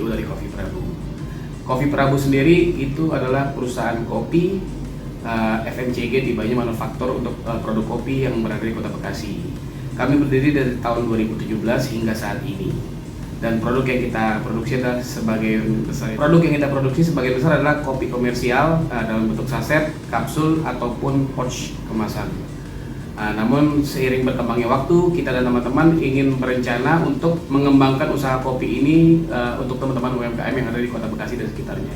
itu dari Kopi Prabu. Kopi Prabu sendiri itu adalah perusahaan kopi FMCG, tibanya manufaktur untuk produk kopi yang berada di Kota Bekasi. Kami berdiri dari tahun 2017 hingga saat ini. Dan produk yang kita produksi adalah sebagai besar adalah kopi komersial dalam bentuk saset, kapsul ataupun pouch kemasan. Namun seiring berkembangnya waktu, kita dan teman-teman ingin berencana untuk mengembangkan usaha kopi ini untuk teman-teman UMKM yang ada di Kota Bekasi dan sekitarnya.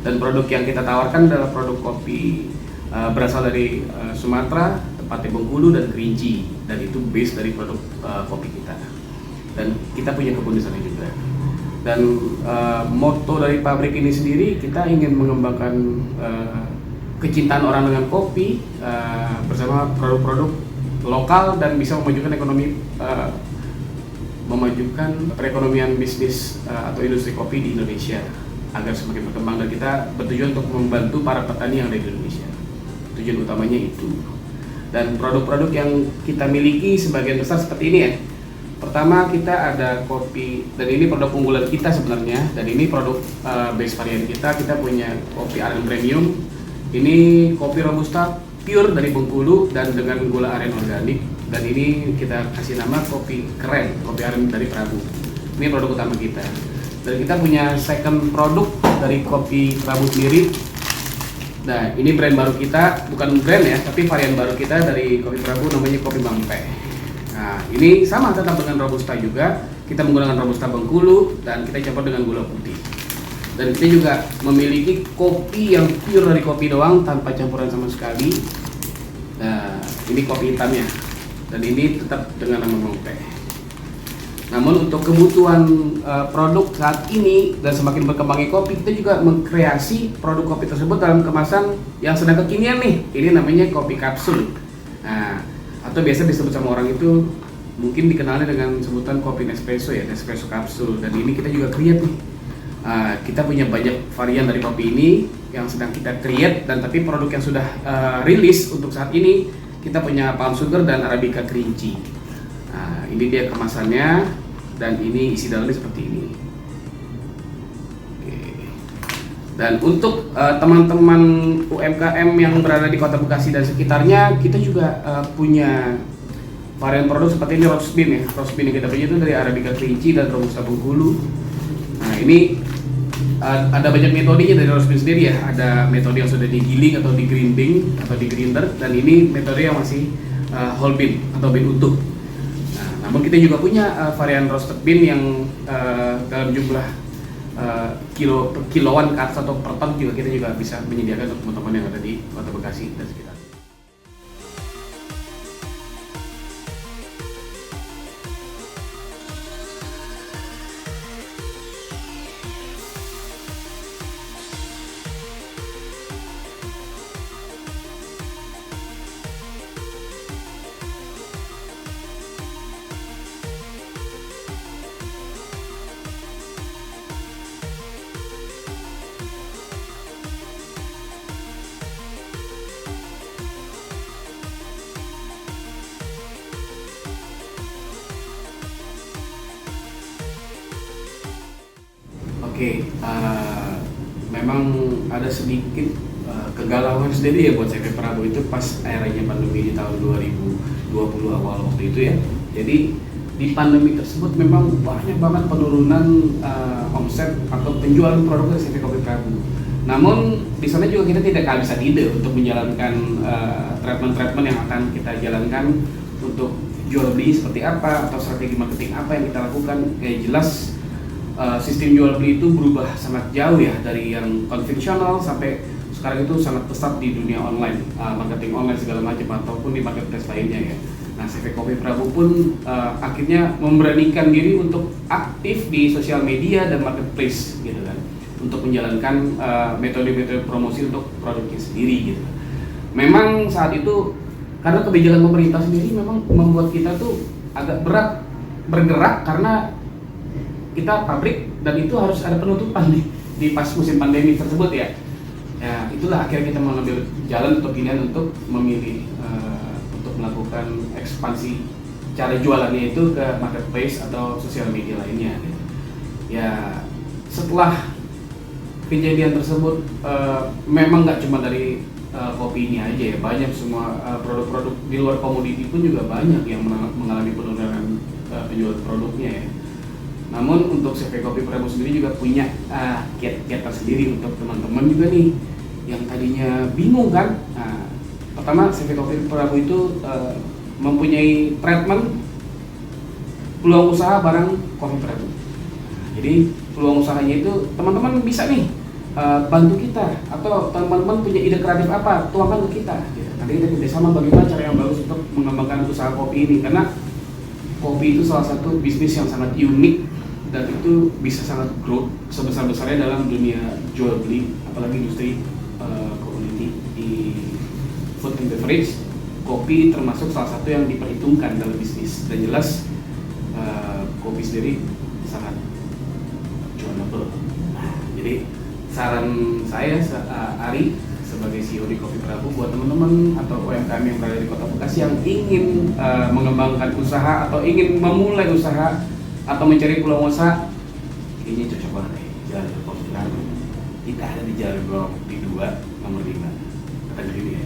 Dan produk yang kita tawarkan adalah produk kopi berasal dari Sumatera, tepatnya Bengkulu dan Kerinci, dan itu base dari produk kopi kita. Dan kita punya kebun di sana juga. Dan moto dari pabrik ini sendiri, kita ingin mengembangkan kecintaan orang dengan kopi bersama produk-produk lokal dan bisa memajukan perekonomian bisnis atau industri kopi di Indonesia agar semakin berkembang, dan kita bertujuan untuk membantu para petani yang ada di Indonesia. Tujuan utamanya itu. Dan produk-produk yang kita miliki sebagian besar seperti ini ya. Pertama, kita ada kopi, dan ini produk unggulan kita sebenarnya, dan ini produk base varian kita. Kita punya kopi aren premium. Ini kopi robusta pure dari Bengkulu dan dengan gula aren organik, dan ini kita kasih nama kopi keren, kopi aren dari Prabu. Ini produk utama kita. Dan kita punya second produk dari kopi Prabu sendiri. Nah, ini brand baru kita, bukan brand ya, tapi varian baru kita dari kopi Prabu, namanya kopi Mampe. Nah, ini sama tetap dengan robusta juga. Kita menggunakan robusta Bengkulu dan kita campur dengan gula putih. Dan kita juga memiliki kopi yang pure dari kopi doang tanpa campuran sama sekali. Nah, ini kopi hitamnya. Dan ini tetap dengan nama Mampe. Namun untuk kebutuhan produk saat ini dan semakin berkembangnya kopi, kita juga mengkreasi produk kopi tersebut dalam kemasan yang sedang kekinian nih. Ini namanya kopi kapsul. Nah, atau biasa disebut sama orang itu mungkin dikenalnya dengan sebutan kopi Nespresso ya, Nespresso kapsul. Dan ini kita juga create nih. Kita punya banyak varian dari kopi ini yang sedang kita create, dan tapi produk yang sudah rilis untuk saat ini kita punya palm sugar dan arabica kerinci. Nah, ini dia kemasannya, dan ini isi dalamnya seperti ini. Oke. Dan untuk teman-teman UMKM yang berada di Kota Bekasi dan sekitarnya, kita juga punya varian produk seperti ini, roast bean ya. Roast bean yang kita punya itu dari arabica kerinci dan robusta Bengkulu. Nah, ini ada banyak metodenya dari roast bean sendiri ya. Ada metode yang sudah digiling atau di-grinding atau di-grinder, dan ini metode yang masih whole bean atau bean utuh. Namun kita juga punya varian roasted bean yang dalam jumlah kiloan ke atas atau per ton juga kita juga bisa menyediakan untuk teman-teman yang ada di Kota Bekasi dan sekitar. Oke, memang ada sedikit kegalauan sendiri ya buat CV Prabu itu pas eranya pandemi di tahun 2020 awal waktu itu ya. Jadi di pandemi tersebut memang banyak banget penurunan omset atau penjualan produk dari CV Kopi Prabu. Namun di sana juga kita tidak kehabisan ide untuk menjalankan treatment-treatment yang akan kita jalankan untuk jual beli seperti apa atau strategi marketing apa yang kita lakukan. Kayak jelas sistem jual beli itu berubah sangat jauh ya, dari yang konvensional sampai sekarang itu sangat pesat di dunia online, marketing online segala macam ataupun di marketplace lainnya ya. Nah, CV Kopi Prabu pun akhirnya memberanikan diri untuk aktif di sosial media dan marketplace gitu kan, untuk menjalankan metode-metode promosi untuk produknya sendiri gitu. Memang saat itu karena kebijakan pemerintah sendiri memang membuat kita tuh agak berat bergerak karena kita pabrik dan itu harus ada penutupan di pas musim pandemi tersebut ya. Ya itulah akhirnya kita mengambil jalan untuk pilihan untuk memilih untuk melakukan ekspansi cara jualannya itu ke marketplace atau sosial media lainnya gitu. Ya setelah kejadian tersebut memang nggak cuma dari kopi ini aja ya, banyak semua produk-produk di luar komoditi pun juga banyak yang mengalami penurunan penjualan produknya ya. Namun untuk CV Kopi Prabu sendiri juga punya kiat-kiat tersendiri untuk teman-teman juga nih yang tadinya bingung kan. Pertama, CV Kopi Prabu itu mempunyai treatment peluang usaha barang kopi Prabu. Jadi peluang usahanya itu teman-teman bisa nih bantu kita, atau teman-teman punya ide kreatif apa, tuangkan ke kita. Nanti kita kerjasama bagaimana cara yang bagus untuk mengembangkan usaha kopi ini, karena kopi itu salah satu bisnis yang sangat unik dan itu bisa sangat growth sebesar-besarnya dalam dunia jual beli, apalagi industri community di food and beverage. Kopi termasuk salah satu yang diperhitungkan dalam bisnis, dan jelas kopi sendiri sangat jualable. Jadi saran saya Ari sebagai CEO di Kopi Prabu buat teman-teman atau UMKM yang berada di Kota Bekasi yang ingin mengembangkan usaha atau ingin memulai usaha atau mencari peluang usaha, ini cocok banget nih Jalan Kopi Prabu. Kita ada di Jalan Kopi 2 nomor 5 kata ini ya.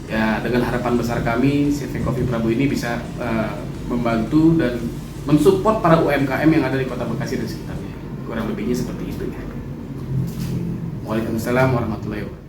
Ya, dengan harapan besar kami CV Kopi Prabu ini bisa membantu dan mensupport para UMKM yang ada di Kota Bekasi dan sekitarnya. Kurang lebihnya seperti itu ya. Waalaikumsalam warahmatullahi wabarakatuh.